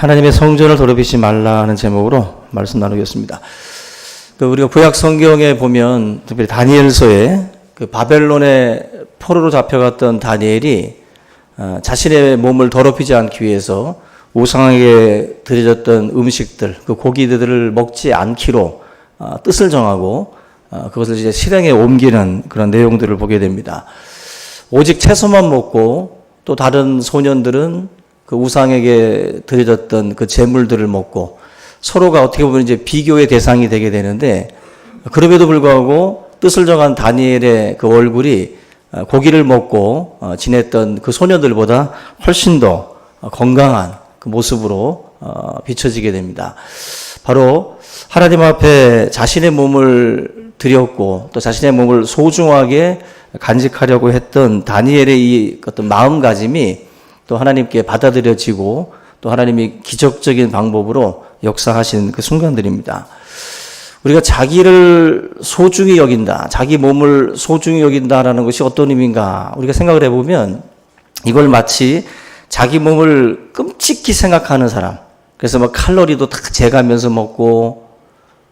하나님의 성전을 더럽히지 말라는 제목으로 말씀 나누겠습니다. 우리가 구약 성경에 보면 특별히 다니엘서에 그 바벨론의 포로로 잡혀갔던 다니엘이 자신의 몸을 더럽히지 않기 위해서 우상에게 드려졌던 음식들, 그 고기들을 먹지 않기로 뜻을 정하고 그것을 이제 실행에 옮기는 그런 내용들을 보게 됩니다. 오직 채소만 먹고 또 다른 소년들은 그 우상에게 드려졌던 그 제물들을 먹고 서로가 어떻게 보면 이제 비교의 대상이 되게 되는데, 그럼에도 불구하고 뜻을 정한 다니엘의 그 얼굴이 고기를 먹고 지냈던 그 소년들보다 훨씬 더 건강한 그 모습으로 비춰지게 됩니다. 바로 하나님 앞에 자신의 몸을 드렸고 또 자신의 몸을 소중하게 간직하려고 했던 다니엘의 이 어떤 마음가짐이 또 하나님께 받아들여지고 또 하나님이 기적적인 방법으로 역사하신 그 순간들입니다. 우리가 자기를 소중히 여긴다, 자기 몸을 소중히 여긴다라는 것이 어떤 의미인가 우리가 생각을 해보면, 이걸 마치 자기 몸을 끔찍히 생각하는 사람, 그래서 뭐 칼로리도 다 재가면서 먹고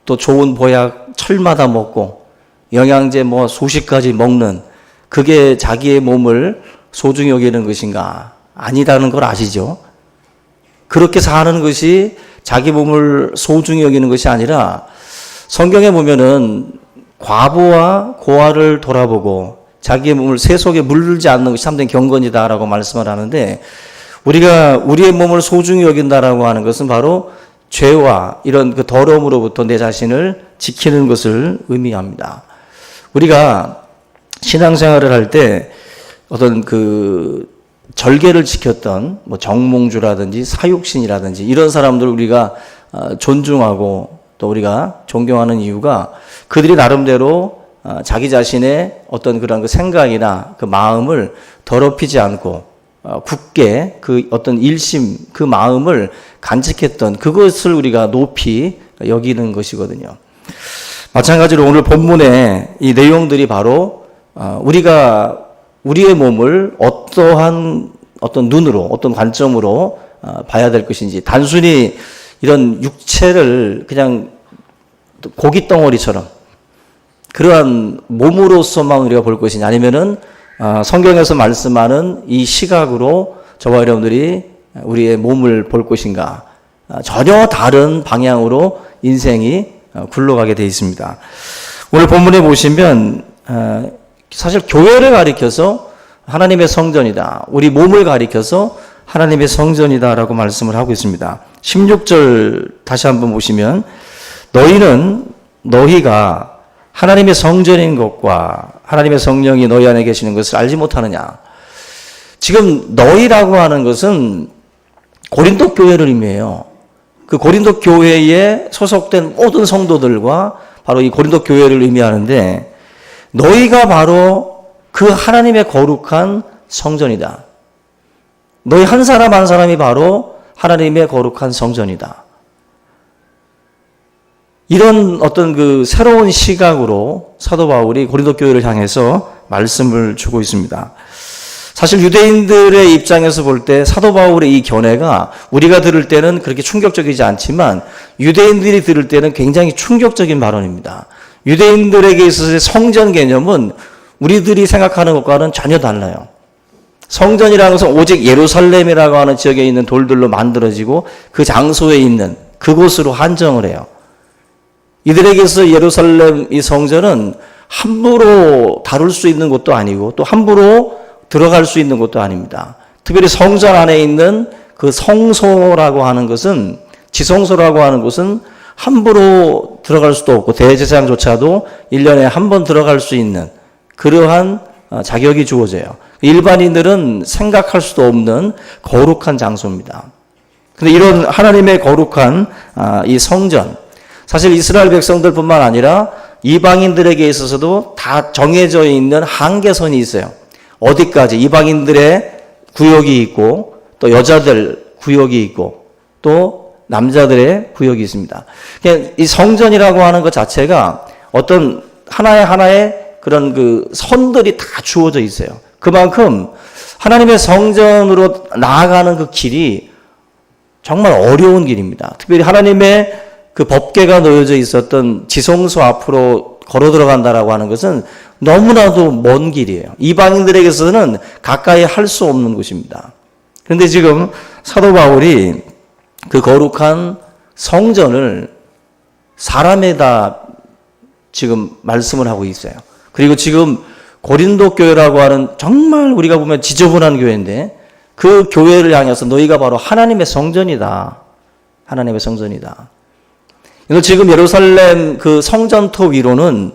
또 좋은 보약 철마다 먹고 영양제 뭐 수십 가지 먹는, 그게 자기의 몸을 소중히 여기는 것인가? 아니라는 걸 아시죠? 그렇게 사는 것이 자기 몸을 소중히 여기는 것이 아니라, 성경에 보면은 과부와 고아를 돌아보고 자기의 몸을 새 속에 물들지 않는 것이 참된 경건이다라고 말씀을 하는데, 우리가 우리의 몸을 소중히 여긴다라고 하는 것은 바로 죄와 이런 그 더러움으로부터 내 자신을 지키는 것을 의미합니다. 우리가 신앙생활을 할 때 어떤 그 절개를 지켰던 뭐 정몽주라든지 사육신이라든지 이런 사람들을 우리가 존중하고 또 우리가 존경하는 이유가, 그들이 나름대로 자기 자신의 어떤 그런 그 생각이나 그 마음을 더럽히지 않고 굳게 그 어떤 일심, 그 마음을 간직했던 그것을 우리가 높이 여기는 것이거든요. 마찬가지로 오늘 본문의 이 내용들이 바로 우리가 우리의 몸을 어떠한 어떤 눈으로, 어떤 관점으로 봐야 될 것인지, 단순히 이런 육체를 그냥 고기 덩어리처럼 그러한 몸으로서만 우리가 볼 것이냐, 아니면은 성경에서 말씀하는 이 시각으로 저와 여러분들이 우리의 몸을 볼 것인가, 전혀 다른 방향으로 인생이 굴러가게 되어 있습니다. 오늘 본문에 보시면 사실 교회를 가리켜서 하나님의 성전이다, 우리 몸을 가리켜서 하나님의 성전이다라고 말씀을 하고 있습니다. 16절 다시 한번 보시면, 너희가 하나님의 성전인 것과 하나님의 성령이 너희 안에 계시는 것을 알지 못하느냐. 지금 너희라고 하는 것은 고린도 교회를 의미해요. 그 고린도 교회에 소속된 모든 성도들과 바로 이 고린도 교회를 의미하는데, 너희가 바로 그 하나님의 거룩한 성전이다. 너희 한 사람 한 사람이 바로 하나님의 거룩한 성전이다. 이런 어떤 그 새로운 시각으로 사도 바울이 고린도 교회를 향해서 말씀을 주고 있습니다. 사실 유대인들의 입장에서 볼 때 사도 바울의 이 견해가 우리가 들을 때는 그렇게 충격적이지 않지만, 유대인들이 들을 때는 굉장히 충격적인 발언입니다. 유대인들에게 있어서의 성전 개념은 우리들이 생각하는 것과는 전혀 달라요. 성전이라는 것은 오직 예루살렘이라고 하는 지역에 있는 돌들로 만들어지고 그 장소에 있는 그곳으로 한정을 해요. 이들에게서 예루살렘 이 성전은 함부로 다룰 수 있는 것도 아니고 또 함부로 들어갈 수 있는 것도 아닙니다. 특별히 성전 안에 있는 그 성소라고 하는 것은, 지성소라고 하는 곳은 함부로 들어갈 수도 없고 대제사장조차도 1년에 한 번 들어갈 수 있는 그러한 자격이 주어져요. 일반인들은 생각할 수도 없는 거룩한 장소입니다. 그런데 이런 하나님의 거룩한 이 성전, 사실 이스라엘 백성들뿐만 아니라 이방인들에게 있어서도 다 정해져 있는 한계선이 있어요. 어디까지 이방인들의 구역이 있고 또 여자들 구역이 있고 또 남자들의 구역이 있습니다. 이 성전이라고 하는 것 자체가 어떤 하나의 그런 그 선들이 다 주어져 있어요. 그만큼 하나님의 성전으로 나아가는 그 길이 정말 어려운 길입니다. 특별히 하나님의 그 법궤가 놓여져 있었던 지성소 앞으로 걸어 들어간다라고 하는 것은 너무나도 먼 길이에요. 이방인들에게서는 가까이 할 수 없는 곳입니다. 그런데 지금 사도 바울이 그 거룩한 성전을 사람에다 지금 말씀을 하고 있어요. 그리고 지금 고린도 교회라고 하는 정말 우리가 보면 지저분한 교회인데 그 교회를 향해서 너희가 바로 하나님의 성전이다. 하나님의 성전이다. 지금 예루살렘 그 성전터 위로는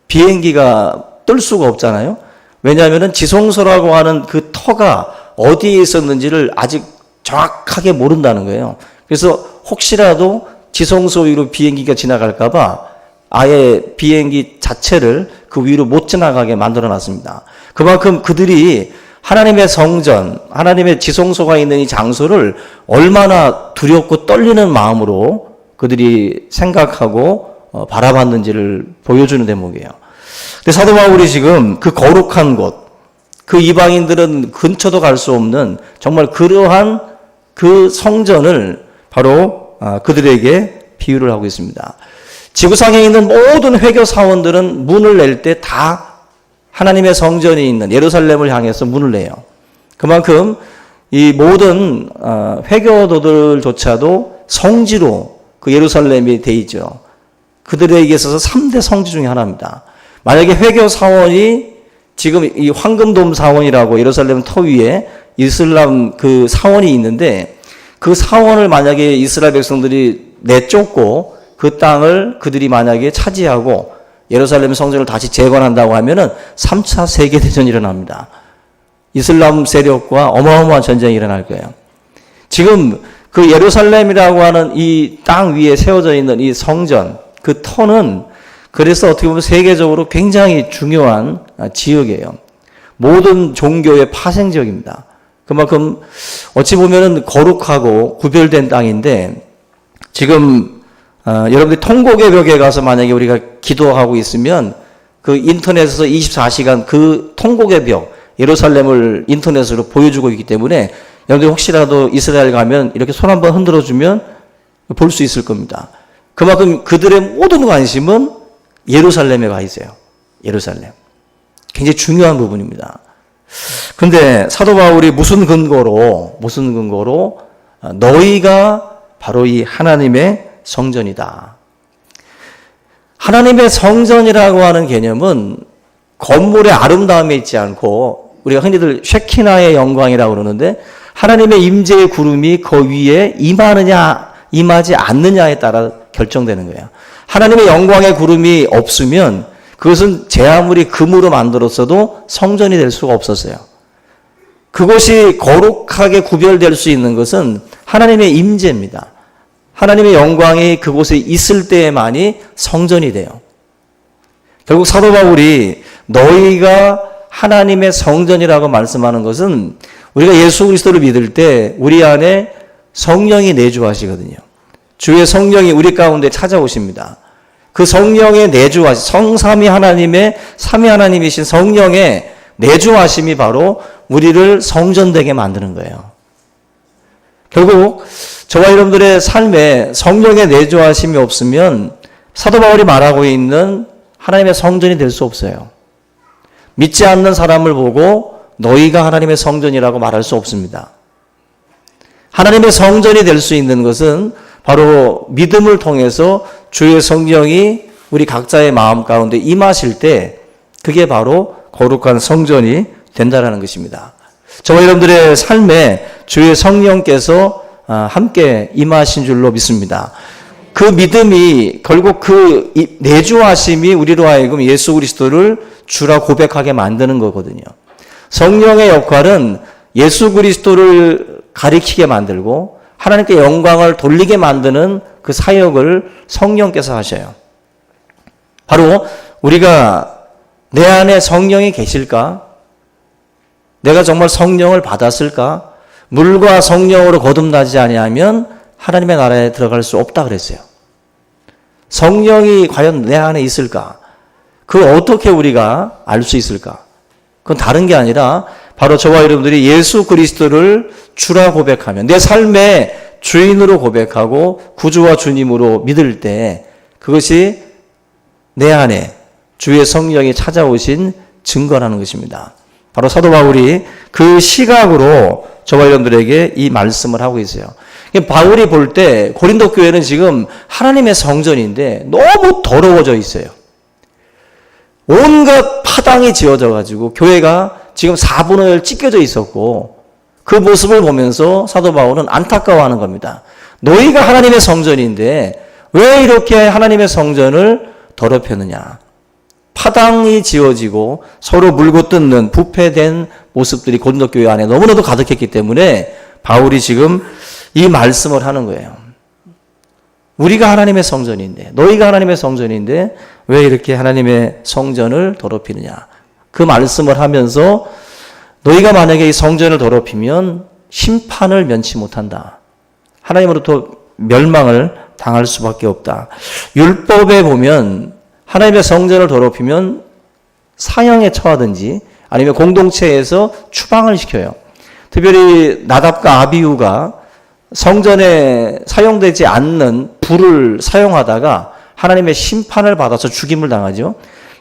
비행기가 뜰 수가 없잖아요. 왜냐하면 지성소라고 하는 그 터가 어디에 있었는지를 아직 정확하게 모른다는 거예요. 그래서 혹시라도 지성소 위로 비행기가 지나갈까봐 아예 비행기 자체를 그 위로 못 지나가게 만들어 놨습니다. 그만큼 그들이 하나님의 성전, 하나님의 지성소가 있는 이 장소를 얼마나 두렵고 떨리는 마음으로 그들이 생각하고 바라봤는지를 보여주는 대목이에요. 근데 사도 바울이 지금 그 거룩한 곳, 그 이방인들은 근처도 갈 수 없는 정말 그러한 그 성전을 바로 그들에게 비유를 하고 있습니다. 지구상에 있는 모든 회교 사원들은 문을 낼 때 다 하나님의 성전이 있는 예루살렘을 향해서 문을 내요. 그만큼 이 모든 회교도들조차도 성지로 그 예루살렘이 돼 있죠. 그들에게 있어서 3대 성지 중에 하나입니다. 만약에 회교 사원이 지금 이 황금돔 사원이라고 예루살렘 터 위에 이슬람 그 사원이 있는데 그 사원을 만약에 이스라엘 백성들이 내쫓고 그 땅을 그들이 만약에 차지하고 예루살렘 성전을 다시 재건한다고 하면은 3차 세계대전이 일어납니다. 이슬람 세력과 어마어마한 전쟁이 일어날 거예요. 지금 그 예루살렘이라고 하는 이 땅 위에 세워져 있는 이 성전, 그 터는 그래서 어떻게 보면 세계적으로 굉장히 중요한 지역이에요. 모든 종교의 파생지역입니다. 그만큼 어찌 보면은 거룩하고 구별된 땅인데 지금 여러분들이 통곡의 벽에 가서 만약에 우리가 기도하고 있으면 그 인터넷에서 24시간 그 통곡의 벽, 예루살렘을 인터넷으로 보여주고 있기 때문에 여러분들이 혹시라도 이스라엘 가면 이렇게 손 한번 흔들어주면 볼 수 있을 겁니다. 그만큼 그들의 모든 관심은 예루살렘에 가 있어요. 예루살렘. 굉장히 중요한 부분입니다. 근데 사도 바울이 무슨 근거로 너희가 바로 이 하나님의 성전이다. 하나님의 성전이라고 하는 개념은 건물의 아름다움에 있지 않고 우리가 흔히들 쉐키나의 영광이라고 그러는데 하나님의 임재의 구름이 그 위에 임하느냐 임하지 않느냐에 따라 결정되는 거예요. 하나님의 영광의 구름이 없으면 그것은 제 아무리 금으로 만들었어도 성전이 될 수가 없었어요. 그것이 거룩하게 구별될 수 있는 것은 하나님의 임재입니다. 하나님의 영광이 그곳에 있을 때에만이 성전이 돼요. 결국 사도 바울이 너희가 하나님의 성전이라고 말씀하는 것은 우리가 예수 그리스도를 믿을 때 우리 안에 성령이 내주하시거든요. 주의 성령이 우리 가운데 찾아오십니다. 그 성령의 내주하심, 성삼위 하나님의 삼위 하나님이신 성령의 내주하심이 바로 우리를 성전되게 만드는 거예요. 결국 저와 여러분들의 삶에 성령의 내주하심이 없으면 사도 바울이 말하고 있는 하나님의 성전이 될 수 없어요. 믿지 않는 사람을 보고 너희가 하나님의 성전이라고 말할 수 없습니다. 하나님의 성전이 될 수 있는 것은 바로 믿음을 통해서 주의 성령이 우리 각자의 마음 가운데 임하실 때 그게 바로 거룩한 성전이 된다는 것입니다. 저와 여러분들의 삶에 주의 성령께서 함께 임하신 줄로 믿습니다. 그 믿음이 결국 그 내주하심이 우리로 하여금 예수 그리스도를 주라 고백하게 만드는 거거든요. 성령의 역할은 예수 그리스도를 가리키게 만들고 하나님께 영광을 돌리게 만드는 그 사역을 성령께서 하셔요. 바로 우리가 내 안에 성령이 계실까? 내가 정말 성령을 받았을까? 물과 성령으로 거듭나지 아니하면 하나님의 나라에 들어갈 수 없다 그랬어요. 성령이 과연 내 안에 있을까? 그걸 어떻게 우리가 알 수 있을까? 그건 다른 게 아니라 바로 저와 여러분들이 예수 그리스도를 주라 고백하면 내 삶에 주인으로 고백하고 구주와 주님으로 믿을 때 그것이 내 안에 주의 성령이 찾아오신 증거라는 것입니다. 바로 사도 바울이 그 시각으로 저발년들에게 이 말씀을 하고 있어요. 바울이 볼 때 고린도 교회는 지금 하나님의 성전인데 너무 더러워져 있어요. 온갖 파당이 지어져 가지고 교회가 지금 4분의 1 찢겨져 있었고 그 모습을 보면서 사도 바울은 안타까워하는 겁니다. 너희가 하나님의 성전인데 왜 이렇게 하나님의 성전을 더럽혔느냐. 파당이 지어지고 서로 물고 뜯는 부패된 모습들이 고린도 교회 안에 너무나도 가득했기 때문에 바울이 지금 이 말씀을 하는 거예요. 우리가 하나님의 성전인데, 너희가 하나님의 성전인데 왜 이렇게 하나님의 성전을 더럽히느냐. 그 말씀을 하면서 너희가 만약에 이 성전을 더럽히면 심판을 면치 못한다. 하나님으로부터 멸망을 당할 수밖에 없다. 율법에 보면 하나님의 성전을 더럽히면 사형에 처하든지 아니면 공동체에서 추방을 시켜요. 특별히 나답과 아비후가 성전에 사용되지 않는 불을 사용하다가 하나님의 심판을 받아서 죽임을 당하죠.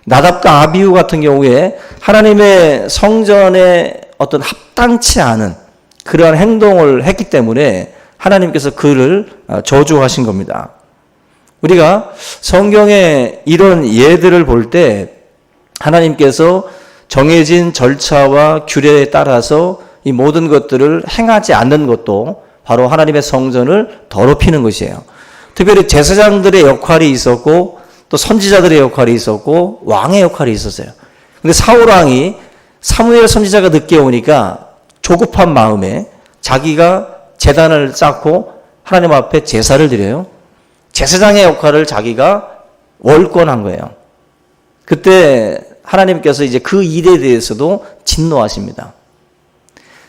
나답과 아비후 같은 경우에 하나님의 성전에 어떤 합당치 않은 그러한 행동을 했기 때문에 하나님께서 그를 저주하신 겁니다. 우리가 성경에 이런 예들을 볼 때 하나님께서 정해진 절차와 규례에 따라서 이 모든 것들을 행하지 않는 것도 바로 하나님의 성전을 더럽히는 것이에요. 특별히 제사장들의 역할이 있었고 또 선지자들의 역할이 있었고 왕의 역할이 있었어요. 근데 사울 왕이 사무엘 선지자가 늦게 오니까 조급한 마음에 자기가 제단을 쌓고 하나님 앞에 제사를 드려요. 제사장의 역할을 자기가 월권한 거예요. 그때 하나님께서 이제 그 일에 대해서도 진노하십니다.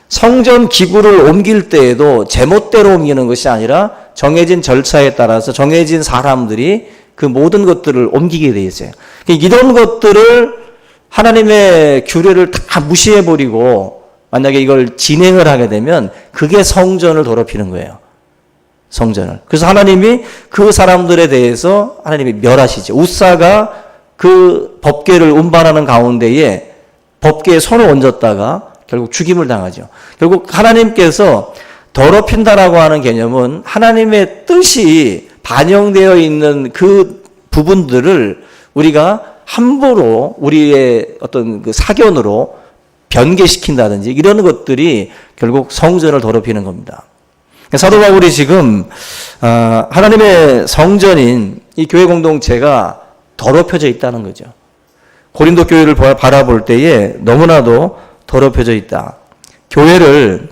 성전 기구를 옮길 때에도 제멋대로 옮기는 것이 아니라 정해진 절차에 따라서 정해진 사람들이 그 모든 것들을 옮기게 돼 있어요. 이런 것들을 하나님의 규례를 다 무시해버리고 만약에 이걸 진행을 하게 되면 그게 성전을 더럽히는 거예요. 성전을. 그래서 하나님이 그 사람들에 대해서 하나님이 멸하시죠. 우사가 그 법궤를 운반하는 가운데에 법궤에 손을 얹었다가 결국 죽임을 당하죠. 결국 하나님께서 더럽힌다라고 하는 개념은 하나님의 뜻이 반영되어 있는 그 부분들을 우리가 함부로 우리의 어떤 그 사견으로 변개시킨다든지 이런 것들이 결국 성전을 더럽히는 겁니다. 사도 바울이 지금 하나님의 성전인 이 교회 공동체가 더럽혀져 있다는 거죠. 고린도 교회를 바라볼 때에 너무나도 더럽혀져 있다. 교회를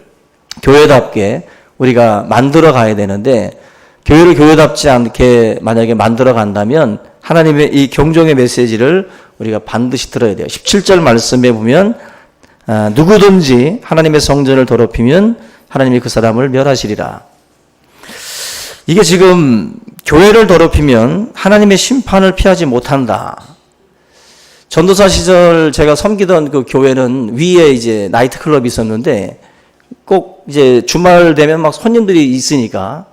교회답게 우리가 만들어 가야 되는데 교회를 교회답지 않게 만약에 만들어 간다면 하나님의 이 경종의 메시지를 우리가 반드시 들어야 돼요. 17절 말씀에 보면 누구든지 하나님의 성전을 더럽히면 하나님이 그 사람을 멸하시리라. 이게 지금 교회를 더럽히면 하나님의 심판을 피하지 못한다. 전도사 시절 제가 섬기던 그 교회는 위에 이제 나이트클럽이 있었는데 꼭 이제 주말 되면 막 손님들이 있으니까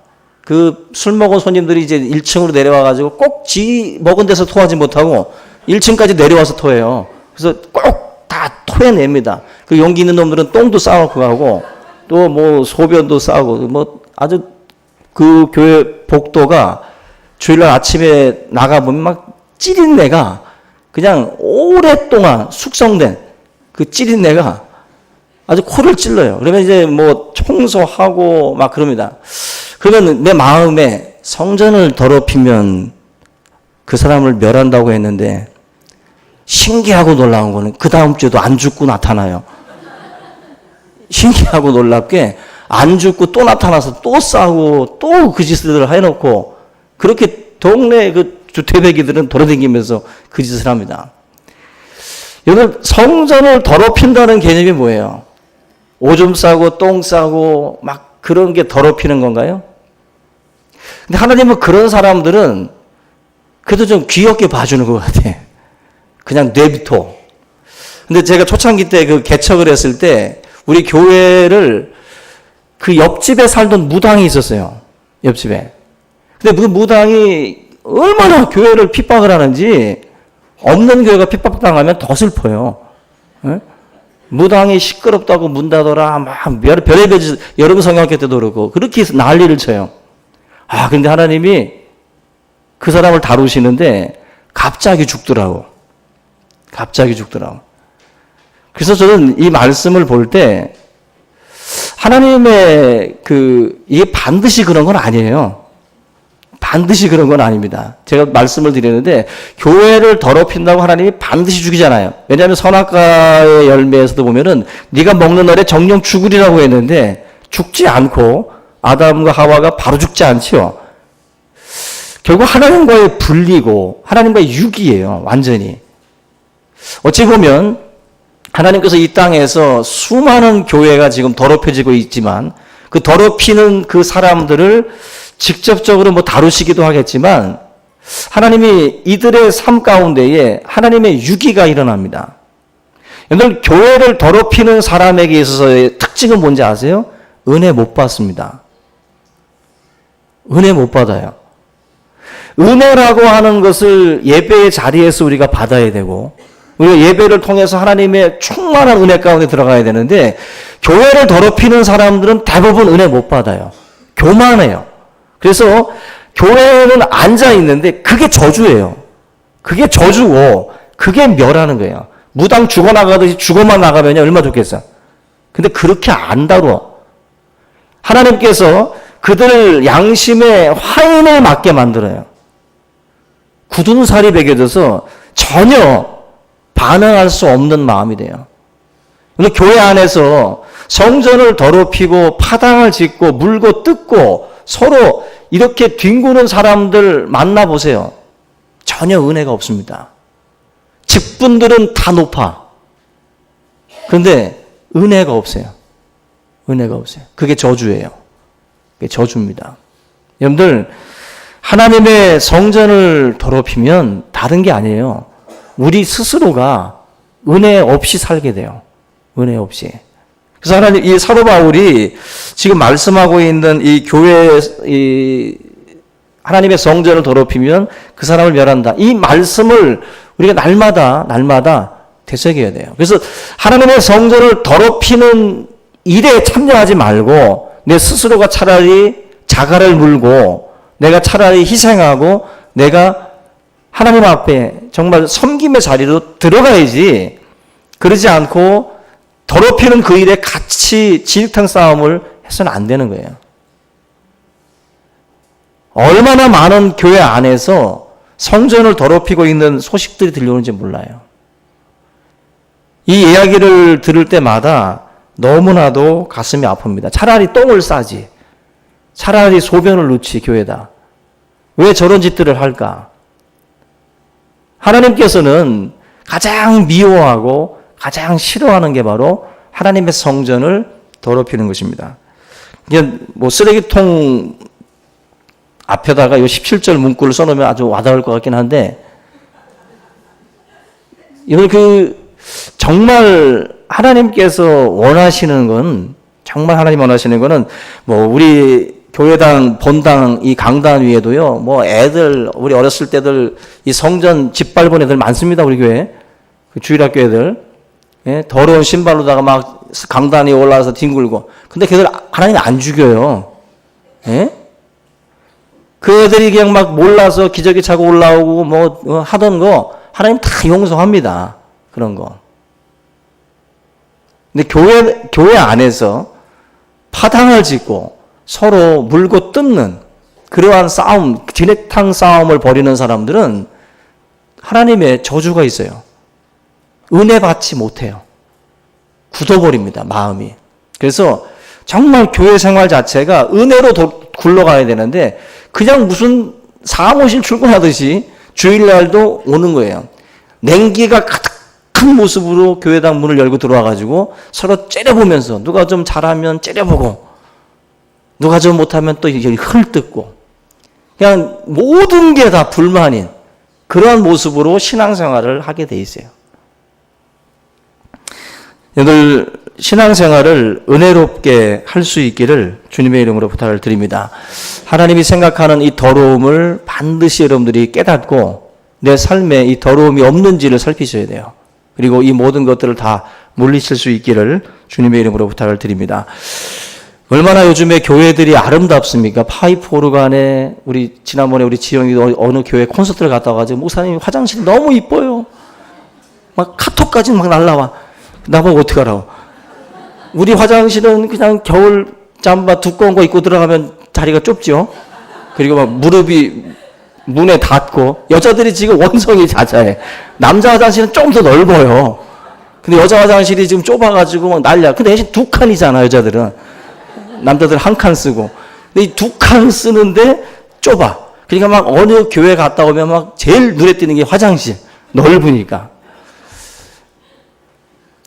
그 술 먹은 손님들이 이제 1층으로 내려와가지고 꼭 지 먹은 데서 토하지 못하고 1층까지 내려와서 토해요. 그래서 꼭 다 토해냅니다. 그 용기 있는 놈들은 똥도 싸놓고 가고 또 뭐 소변도 싸고 뭐 아주 그 교회 복도가 주일날 아침에 나가보면 막 찌린내가 그냥 오랫동안 숙성된 그 찌린내가 아주 코를 찔러요. 그러면 이제 뭐 청소하고 막 그럽니다. 그러면 내 마음에 성전을 더럽히면 그 사람을 멸한다고 했는데 신기하고 놀라운 거는 그 다음 주에도 안 죽고 나타나요. 신기하고 놀랍게 안 죽고 또 나타나서 또 싸우고 또 그 짓을 해놓고 그렇게 동네 그 주태배기들은 돌아다니면서 그 짓을 합니다. 여러분 성전을 더럽힌다는 개념이 뭐예요? 오줌 싸고 똥 싸고 막 그런 게 더럽히는 건가요? 근데 하나님은 그런 사람들은 그래도 좀 귀엽게 봐주는 것 같아. 그냥 내비둬. 근데 제가 초창기 때 그 개척을 했을 때 우리 교회를 그 옆집에 살던 무당이 있었어요. 옆집에. 근데 그 무당이 얼마나 교회를 핍박을 하는지 없는 교회가 핍박당하면 더 슬퍼요. 예? 무당이 시끄럽다고 문 닫아라 막 별의별 여러분 성경학교 때도 그렇고 그렇게 난리를 쳐요. 아 근데 하나님이 그 사람을 다루시는데 갑자기 죽더라고. 갑자기 죽더라고. 그래서 저는 이 말씀을 볼 때 하나님의 이게 반드시 그런 건 아니에요. 반드시 그런 건 아닙니다. 제가 말씀을 드리는데 교회를 더럽힌다고 하나님이 반드시 죽이잖아요. 왜냐하면 선악과의 열매에서도 보면은 네가 먹는 날에 정령 죽으리라고 했는데 죽지 않고 아담과 하와가 바로 죽지 않지요. 결국 하나님과의 분리고 하나님과의 유기예요. 완전히. 어찌 보면 하나님께서 이 땅에서 수많은 교회가 지금 더럽혀지고 있지만 그 더럽히는 그 사람들을 직접적으로 다루시기도 하겠지만 하나님이 이들의 삶 가운데에 하나님의 유기가 일어납니다. 여러분 교회를 더럽히는 사람에게 있어서의 특징은 뭔지 아세요? 은혜 못 받습니다. 은혜 못 받아요. 은혜라고 하는 것을 예배의 자리에서 우리가 받아야 되고 우리가 예배를 통해서 하나님의 충만한 은혜 가운데 들어가야 되는데 교회를 더럽히는 사람들은 대부분 은혜 못 받아요. 교만해요. 그래서 교회는 앉아 있는데 그게 저주예요. 그게 저주고 그게 멸하는 거예요. 무당 죽어나가듯이 죽어만 나가면 얼마나 좋겠어. 근데 그렇게 안 다뤄. 하나님께서 그들 양심에 화인을 맞게 만들어요. 굳은 살이 베겨져서 전혀 반응할 수 없는 마음이 돼요. 근데 교회 안에서 성전을 더럽히고 파당을 짓고 물고 뜯고 서로 이렇게 뒹구는 사람들 만나보세요. 전혀 은혜가 없습니다. 직분들은 다 높아. 그런데 은혜가 없어요. 은혜가 없어요. 그게 저주예요. 그게 저주입니다. 여러분들 하나님의 성전을 더럽히면 다른 게 아니에요. 우리 스스로가 은혜 없이 살게 돼요. 은혜 없이. 그래서 하나님, 이 사도 바울이 지금 말씀하고 있는 이 교회, 하나님의 성전을 더럽히면 그 사람을 멸한다. 이 말씀을 우리가 날마다 되새겨야 돼요. 그래서 하나님의 성전을 더럽히는 일에 참여하지 말고 내 스스로가 차라리 자갈을 물고 내가 차라리 희생하고 내가 하나님 앞에 정말 섬김의 자리로 들어가야지 그러지 않고 더럽히는 그 일에 같이 진흙탕 싸움을 해서는 안 되는 거예요. 얼마나 많은 교회 안에서 성전을 더럽히고 있는 소식들이 들려오는지 몰라요. 이 이야기를 들을 때마다 너무나도 가슴이 아픕니다. 차라리 똥을 싸지. 차라리 소변을 놓지 교회다. 왜 저런 짓들을 할까? 하나님께서는 가장 미워하고 가장 싫어하는 게 바로 하나님의 성전을 더럽히는 것입니다. 이게 쓰레기통 앞에다가 이 17절 문구를 써놓으면 아주 와닿을 것 같긴 한데, 이건 정말 하나님께서 원하시는 건, 정말 하나님 원하시는 거는 우리 교회당, 본당, 이 강단 위에도요, 애들, 우리 어렸을 때들, 이 성전 짓밟은 애들 많습니다, 우리 교회. 주일학교 애들. 예? 더러운 신발로다가 막 강단 위에 올라와서 뒹굴고. 근데 걔들 하나님 안 죽여요. 예? 그 애들이 그냥 막 몰라서 기저귀 차고 올라오고 하던 거, 하나님 다 용서합니다. 그런 거. 근데 교회 안에서 파당을 짓고, 서로 물고 뜯는 그러한 싸움, 진흙탕 싸움을 벌이는 사람들은 하나님의 저주가 있어요. 은혜 받지 못해요. 굳어버립니다, 마음이. 그래서 정말 교회 생활 자체가 은혜로 굴러가야 되는데 그냥 무슨 사무실 출근하듯이 주일날도 오는 거예요. 냉기가 가득한 모습으로 교회당 문을 열고 들어와가지고 서로 째려보면서 누가 좀 잘하면 째려보고 누가 좀 못하면 또 헐뜯고 그냥 모든 게 다 불만인 그러한 모습으로 신앙생활을 하게 돼 있어요. 여러분 신앙생활을 은혜롭게 할 수 있기를 주님의 이름으로 부탁을 드립니다. 하나님이 생각하는 이 더러움을 반드시 여러분들이 깨닫고 내 삶에 이 더러움이 없는지를 살피셔야 돼요. 그리고 이 모든 것들을 다 물리칠 수 있기를 주님의 이름으로 부탁을 드립니다. 얼마나 요즘에 교회들이 아름답습니까? 파이프 오르간에 지난번에 우리 지영이도 어느 교회 콘서트를 갔다 와가지고 목사님 화장실이 너무 이뻐요. 막 카톡까지 막 날라와. 나보고 어떡하라고. 우리 화장실은 그냥 겨울 잠바 두꺼운 거 입고 들어가면 자리가 좁죠. 그리고 막 무릎이 문에 닿고 여자들이 지금 원성이 자자해. 남자 화장실은 좀 더 넓어요. 근데 여자 화장실이 지금 좁아가지고 막 난리야. 근데 대신 두 칸이잖아 여자들은. 남자들 한 칸 쓰고. 근데 이 두 칸 쓰는데 좁아. 그러니까 막 어느 교회 갔다 오면 막 제일 눈에 띄는 게 화장실. 넓으니까.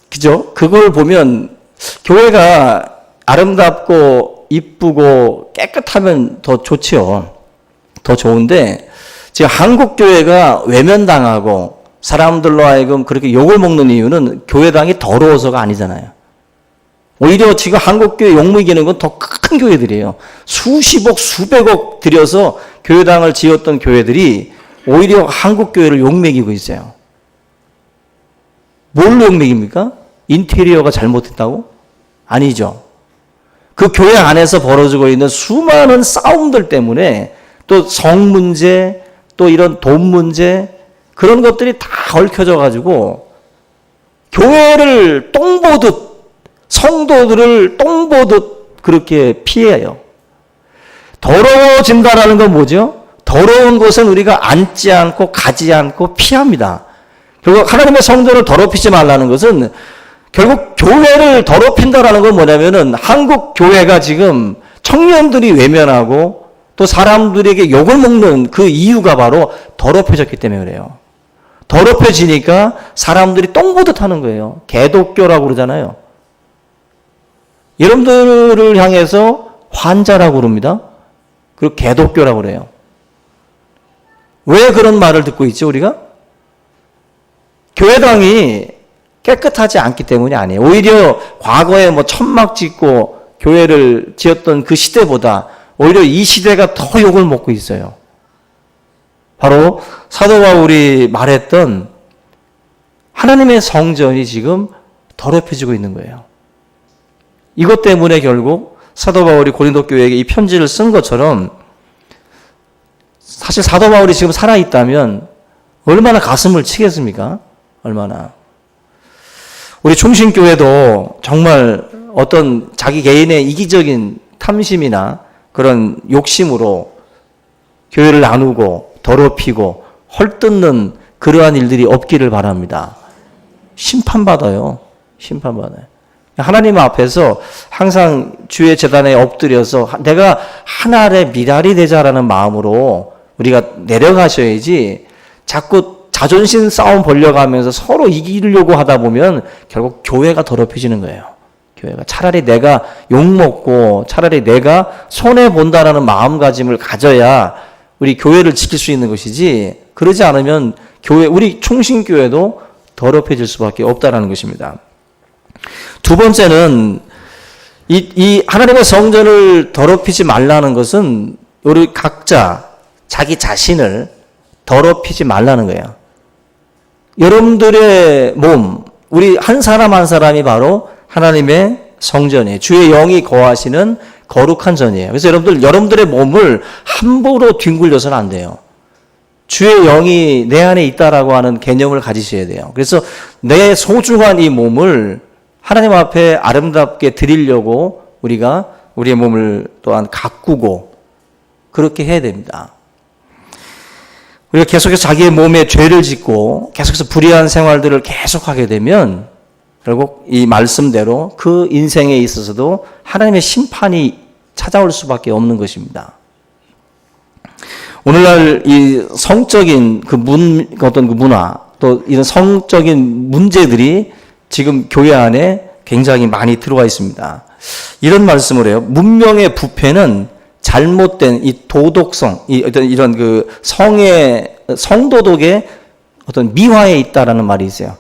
그죠? 그걸 보면 교회가 아름답고 이쁘고 깨끗하면 더 좋지요. 더 좋은데 지금 한국 교회가 외면당하고 사람들로 하여금 그렇게 욕을 먹는 이유는 교회당이 더러워서가 아니잖아요. 오히려 지금 한국 교회 욕먹이는 건 더 큰 교회들이에요. 수십억, 수백억 들여서 교회당을 지었던 교회들이 오히려 한국 교회를 욕먹이고 있어요. 뭘로 욕먹입니까? 인테리어가 잘못됐다고? 아니죠. 그 교회 안에서 벌어지고 있는 수많은 싸움들 때문에 또 성 문제, 또 이런 돈 문제, 그런 것들이 다 얽혀져 가지고 교회를 똥보듯, 성도들을 똥보듯 그렇게 피해요. 더러워진다라는 건 뭐죠? 더러운 곳은 우리가 앉지 않고 가지 않고 피합니다. 결국 하나님의 성도를 더럽히지 말라는 것은 결국 교회를 더럽힌다라는 건 뭐냐면은 한국 교회가 지금 청년들이 외면하고 또 사람들에게 욕을 먹는 그 이유가 바로 더럽혀졌기 때문에 그래요. 더럽혀지니까 사람들이 똥보듯 하는 거예요. 개독교라고 그러잖아요. 여러분들을 향해서 환자라고 그럽니다. 그리고 개독교라고 그래요. 왜 그런 말을 듣고 있죠, 우리가? 교회당이 깨끗하지 않기 때문이 아니에요. 오히려 과거에 뭐 천막 짓고 교회를 지었던 그 시대보다 오히려 이 시대가 더 욕을 먹고 있어요. 바로 사도 바울이 말했던 하나님의 성전이 지금 더럽혀지고 있는 거예요. 이것 때문에 결국 사도 바울이 고린도 교회에게 이 편지를 쓴 것처럼 사실 사도 바울이 지금 살아있다면 얼마나 가슴을 치겠습니까? 얼마나. 우리 충신교회도 정말 어떤 자기 개인의 이기적인 탐심이나 그런 욕심으로 교회를 나누고 더럽히고 헐뜯는 그러한 일들이 없기를 바랍니다. 심판받아요. 심판받아요. 하나님 앞에서 항상 주의 제단에 엎드려서 내가 하나의 미랄이 되자라는 마음으로 우리가 내려가셔야지 자꾸 자존심 싸움 벌려가면서 서로 이기려고 하다 보면 결국 교회가 더럽혀지는 거예요. 교회가 차라리 내가 욕먹고 차라리 내가 손해본다라는 마음가짐을 가져야 우리 교회를 지킬 수 있는 것이지 그러지 않으면 교회, 우리 충신교회도 더럽혀질 수밖에 없다라는 것입니다. 두 번째는 이 하나님의 성전을 더럽히지 말라는 것은 우리 각자 자기 자신을 더럽히지 말라는 거예요. 여러분들의 몸, 우리 한 사람 한 사람이 바로 하나님의 성전이에요. 주의 영이 거하시는 거룩한 전이에요. 그래서 여러분들의 몸을 함부로 뒹굴려서는 안 돼요. 주의 영이 내 안에 있다라고 하는 개념을 가지셔야 돼요. 그래서 내 소중한 이 몸을 하나님 앞에 아름답게 드리려고 우리가 우리의 몸을 또한 가꾸고 그렇게 해야 됩니다. 우리가 계속해서 자기의 몸에 죄를 짓고 계속해서 불의한 생활들을 계속하게 되면 결국 이 말씀대로 그 인생에 있어서도 하나님의 심판이 찾아올 수밖에 없는 것입니다. 오늘날 이 성적인 어떤 그 문화 또 이런 성적인 문제들이 지금 교회 안에 굉장히 많이 들어와 있습니다. 이런 말씀을 해요. 문명의 부패는 잘못된 이 도덕성, 이런 그 성도덕의 어떤 미화에 있다라는 말이 있어요.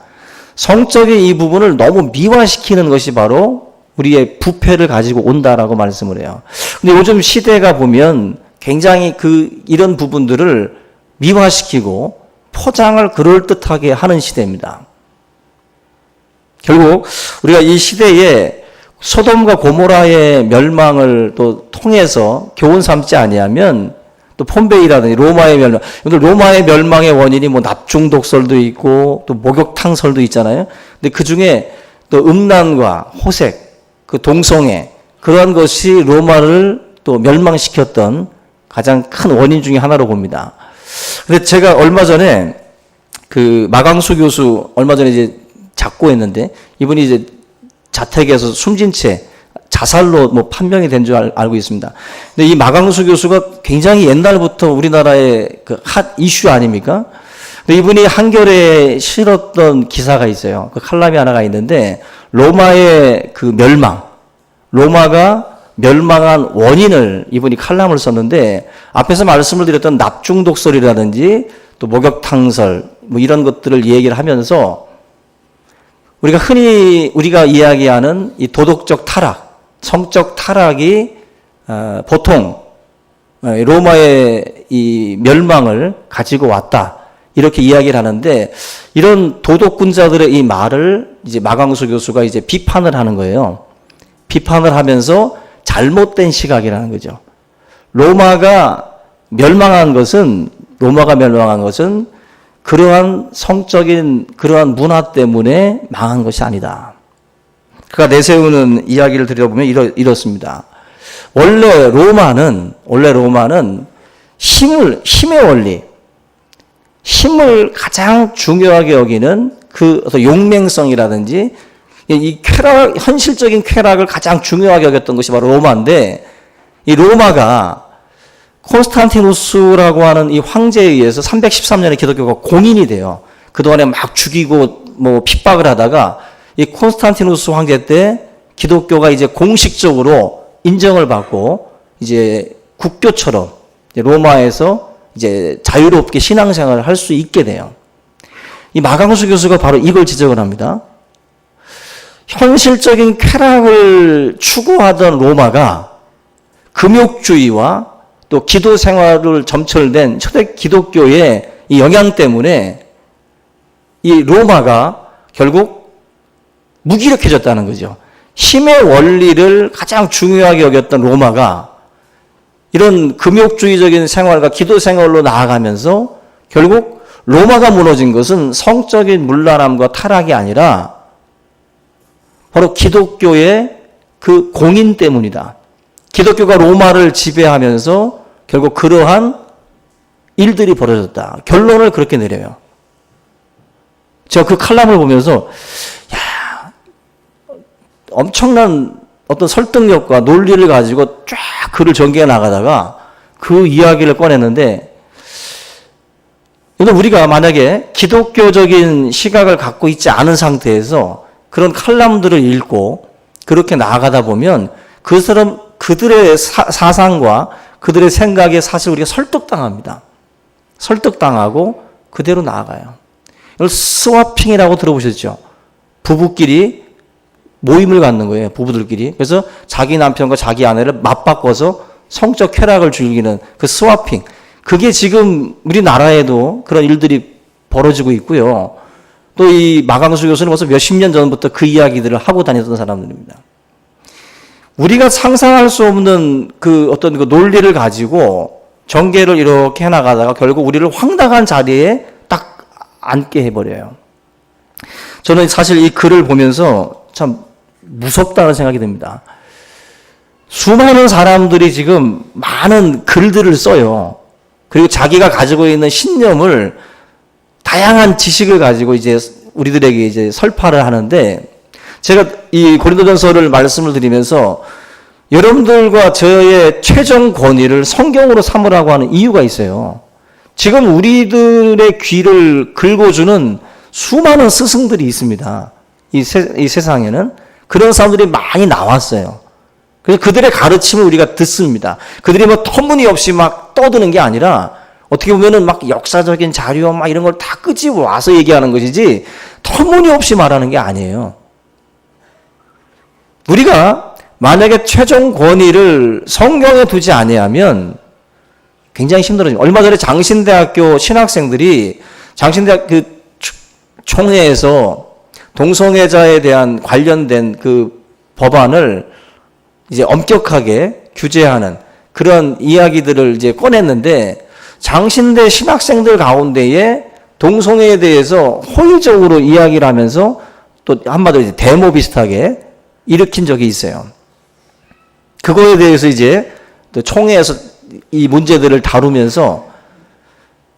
성적인 이 부분을 너무 미화시키는 것이 바로 우리의 부패를 가지고 온다라고 말씀을 해요. 근데 요즘 시대가 보면 굉장히 이런 부분들을 미화시키고 포장을 그럴듯하게 하는 시대입니다. 결국 우리가 이 시대에 소돔과 고모라의 멸망을 또 통해서 교훈 삼지 아니하면 또 폼베이라든지 로마의 멸망, 로마의 멸망의 원인이 뭐 납중독설도 있고 또 목욕탕설도 있잖아요. 근데 그 중에 또 음란과 호색, 그 동성애, 그러한 것이 로마를 또 멸망시켰던 가장 큰 원인 중에 하나로 봅니다. 근데 제가 얼마 전에 그 마강수 교수 얼마 전에 이제 작고했는데 이분이 이제 자택에서 숨진 채 자살로 뭐 판명이 된 줄 알고 있습니다. 근데 이 마강수 교수가 굉장히 옛날부터 우리나라의 그 핫 이슈 아닙니까? 근데 이분이 한겨레에 실었던 기사가 있어요. 그 칼럼이 하나가 있는데 로마의 그 멸망, 로마가 멸망한 원인을 이분이 칼럼을 썼는데 앞에서 말씀을 드렸던 납중독설이라든지 또 목욕탕설 뭐 이런 것들을 얘기를 하면서 우리가 이야기하는 이 도덕적 타락, 성적 타락이 보통 로마의 이 멸망을 가지고 왔다. 이렇게 이야기를 하는데 이런 도덕군자들의 이 말을 이제 마강수 교수가 이제 비판을 하는 거예요. 비판을 하면서 잘못된 시각이라는 거죠. 로마가 멸망한 것은 그러한 성적인 그러한 문화 때문에 망한 것이 아니다. 그가 내세우는 이야기를 들여보면 이렇습니다. 원래 로마는 힘의 원리, 힘을 가장 중요하게 여기는 그 어떤 용맹성이라든지 이 현실적인 쾌락을 가장 중요하게 여겼던 것이 바로 로마인데 이 로마가 콘스탄티누스라고 하는 이 황제에 의해서 313년에 기독교가 공인이 돼요. 그동안에 막 죽이고 뭐 핍박을 하다가 이 콘스탄티누스 황제 때 기독교가 이제 공식적으로 인정을 받고 이제 국교처럼 이제 로마에서 이제 자유롭게 신앙생활을 할 수 있게 돼요. 이 마강수 교수가 바로 이걸 지적을 합니다. 현실적인 쾌락을 추구하던 로마가 금욕주의와 또 기도 생활을 점철된 초대 기독교의 이 영향 때문에 이 로마가 결국 무기력해졌다는 거죠. 힘의 원리를 가장 중요하게 여겼던 로마가 이런 금욕주의적인 생활과 기도 생활로 나아가면서 결국 로마가 무너진 것은 성적인 문란함과 타락이 아니라 바로 기독교의 그 공인 때문이다. 기독교가 로마를 지배하면서 결국 그러한 일들이 벌어졌다. 결론을 그렇게 내려요. 제가 그 칼럼을 보면서 엄청난 어떤 설득력과 논리를 가지고 쫙 글을 전개해 나가다가 그 이야기를 꺼냈는데 우리가 만약에 기독교적인 시각을 갖고 있지 않은 상태에서 그런 칼럼들을 읽고 그렇게 나아가다 보면 그들의 사상과 그들의 생각에 사실 우리가 설득당합니다. 설득당하고 그대로 나아가요. 이걸 스와핑이라고 들어보셨죠? 부부끼리 모임을 갖는 거예요. 부부들끼리. 그래서 자기 남편과 자기 아내를 맞바꿔서 성적 쾌락을 즐기는 그 스와핑. 그게 지금 우리나라에도 그런 일들이 벌어지고 있고요. 또 이 마강수 교수는 벌써 몇십 년 전부터 그 이야기들을 하고 다녔던 사람들입니다. 우리가 상상할 수 없는 그 어떤 그 논리를 가지고 전개를 이렇게 해나가다가 결국 우리를 황당한 자리에 딱 앉게 해버려요. 저는 사실 이 글을 보면서 참 무섭다는 생각이 듭니다. 수많은 사람들이 지금 많은 글들을 써요. 그리고 자기가 가지고 있는 신념을 다양한 지식을 가지고 이제 우리들에게 이제 설파를 하는데 제가 이 고린도전서를 말씀을 드리면서 여러분들과 저의 최종 권위를 성경으로 삼으라고 하는 이유가 있어요. 지금 우리들의 귀를 긁어주는 수많은 스승들이 있습니다. 이 세상에는 그런 사람들이 많이 나왔어요. 그래서 그들의 가르침을 우리가 듣습니다. 그들이 뭐 터무니없이 막 떠드는 게 아니라 어떻게 보면은 막 역사적인 자료 막 이런 걸 다 끄집어 와서 얘기하는 것이지 터무니없이 말하는 게 아니에요. 우리가 만약에 최종 권위를 성경에 두지 아니하면 굉장히 힘들어집니다. 얼마 전에 장신대학교 신학생들이 장신대학 그 총회에서 동성애자에 대한 관련된 그 법안을 이제 엄격하게 규제하는 그런 이야기들을 이제 꺼냈는데 장신대 신학생들 가운데에 동성애에 대해서 호의적으로 이야기를 하면서 또 한마디로 이제 데모 비슷하게 일으킨 적이 있어요. 그거에 대해서 이제 또 총회에서 이 문제들을 다루면서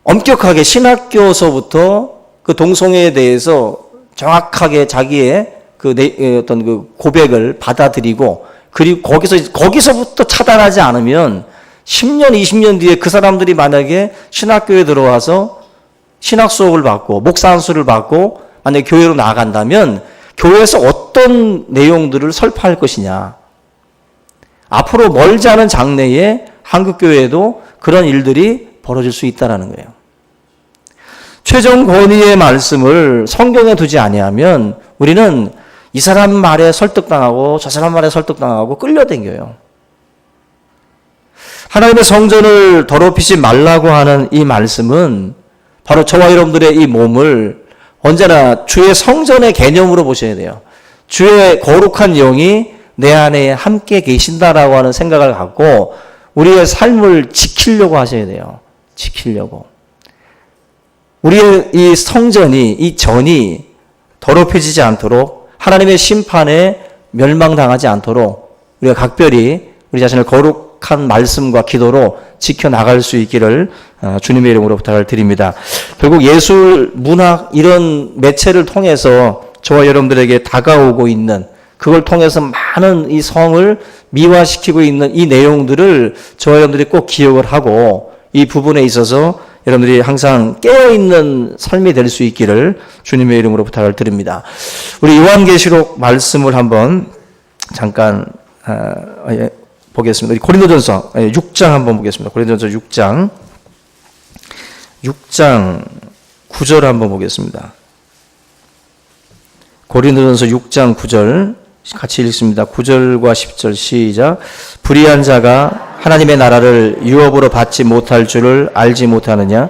엄격하게 신학교서부터 그 동성애에 대해서 정확하게 자기의 그 어떤 그 고백을 받아들이고 그리고 거기서부터 차단하지 않으면 10년, 20년 뒤에 그 사람들이 만약에 신학교에 들어와서 신학 수업을 받고 목사 안수를 받고 만약에 교회로 나아간다면 교회에서 어떤 내용들을 설파할 것이냐. 앞으로 멀지 않은 장래에 한국교회에도 그런 일들이 벌어질 수 있다는 거예요. 최종 권위의 말씀을 성경에 두지 아니하면 우리는 이 사람 말에 설득당하고 저 사람 말에 설득당하고 끌려다녀요. 하나님의 성전을 더럽히지 말라고 하는 이 말씀은 바로 저와 여러분들의 이 몸을 언제나 주의 성전의 개념으로 보셔야 돼요. 주의 거룩한 영이 내 안에 함께 계신다라고 하는 생각을 갖고 우리의 삶을 지키려고 하셔야 돼요. 지키려고. 우리의 이 성전이, 이 전이 더럽혀지지 않도록 하나님의 심판에 멸망당하지 않도록 우리가 각별히 우리 자신을 거룩한 말씀과 기도로 지켜나갈 수 있기를 주님의 이름으로 부탁을 드립니다. 결국 예술, 문학 이런 매체를 통해서 저와 여러분들에게 다가오고 있는 그걸 통해서 많은 이 성을 미화시키고 있는 이 내용들을 저와 여러분들이 꼭 기억을 하고 이 부분에 있어서 여러분들이 항상 깨어있는 삶이 될 수 있기를 주님의 이름으로 부탁을 드립니다. 우리 요한계시록 말씀을 한번 잠깐 보겠습니다. 우리 고린도전서 6장 한번 보겠습니다. 고린도전서 6장 9절 한번 보겠습니다. 고린도전서 6장 9절 같이 읽습니다. 9절과 10절 시작. 불의한 자가 하나님의 나라를 유업으로 받지 못할 줄을 알지 못하느냐?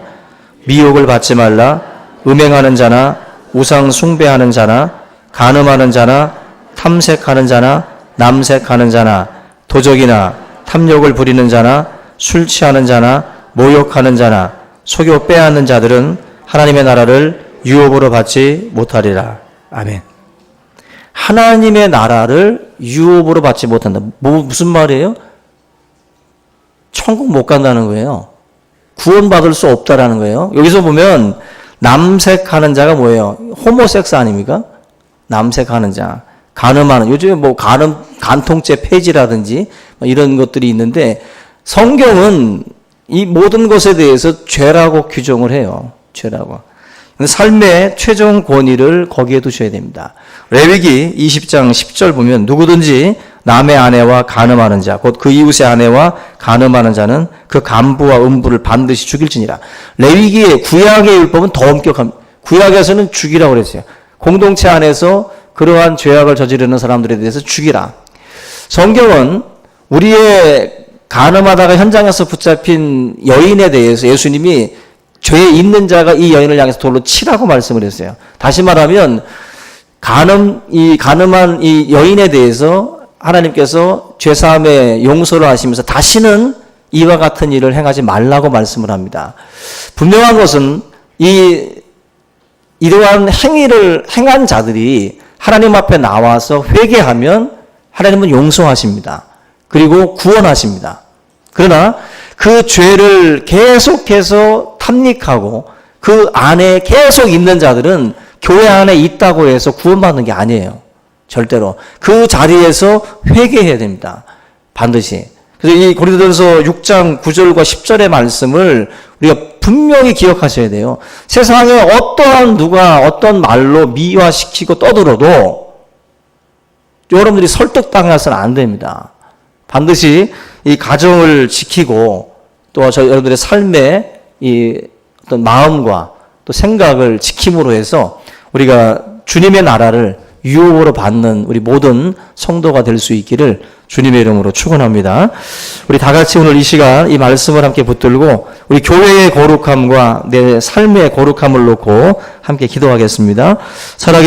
미혹을 받지 말라. 음행하는 자나 우상 숭배하는 자나 간음하는 자나 탐색하는 자나 남색하는 자나 도적이나 탐욕을 부리는 자나 술 취하는 자나 모욕하는 자나 속여 빼앗는 자들은 하나님의 나라를 유업으로 받지 못하리라. 아멘. 하나님의 나라를 유업으로 받지 못한다. 무슨 말이에요? 천국 못 간다는 거예요. 구원받을 수 없다라는 거예요. 여기서 보면 남색하는 자가 뭐예요? 호모섹스 아닙니까? 남색하는 자, 간음하는, 요즘에 뭐 간통죄 폐지라든지 이런 것들이 있는데 성경은 이 모든 것에 대해서 죄라고 규정을 해요. 죄라고. 삶의 최종 권위를 거기에 두셔야 됩니다. 레위기 20장 10절 보면 누구든지 남의 아내와 간음하는 자, 곧 그 이웃의 아내와 간음하는 자는 그 간부와 음부를 반드시 죽일지니라. 레위기의 구약의 율법은 더 엄격합니다. 구약에서는 죽이라고 그랬어요. 공동체 안에서 그러한 죄악을 저지르는 사람들에 대해서 죽이라. 성경은 우리의 간음하다가 현장에서 붙잡힌 여인에 대해서 예수님이 죄에 있는 자가 이 여인을 향해서 돌로 치라고 말씀을 했어요. 다시 말하면 간음한 이 여인에 대해서 하나님께서 죄사함의 용서를 하시면서 다시는 이와 같은 일을 행하지 말라고 말씀을 합니다. 분명한 것은 이러한 행위를 행한 자들이 하나님 앞에 나와서 회개하면 하나님은 용서하십니다. 그리고 구원하십니다. 그러나 그 죄를 계속해서 탐닉하고 그 안에 계속 있는 자들은 교회 안에 있다고 해서 구원받는 게 아니에요. 절대로. 그 자리에서 회개해야 됩니다. 반드시. 그래서 이 고린도전서 6장 9절과 10절의 말씀을 우리가 분명히 기억하셔야 돼요. 세상에 어떠한 누가 어떤 말로 미화시키고 떠들어도 여러분들이 설득당해서는 안 됩니다. 반드시 이 가정을 지키고 또 여러분들의 삶에 이 어떤 마음과 또 생각을 지킴으로 해서 우리가 주님의 나라를 유업으로 받는 우리 모든 성도가 될 수 있기를 주님의 이름으로 축원합니다. 우리 다 같이 오늘 이 시간 이 말씀을 함께 붙들고 우리 교회의 거룩함과 내 삶의 거룩함을 놓고 함께 기도하겠습니다. 살아계신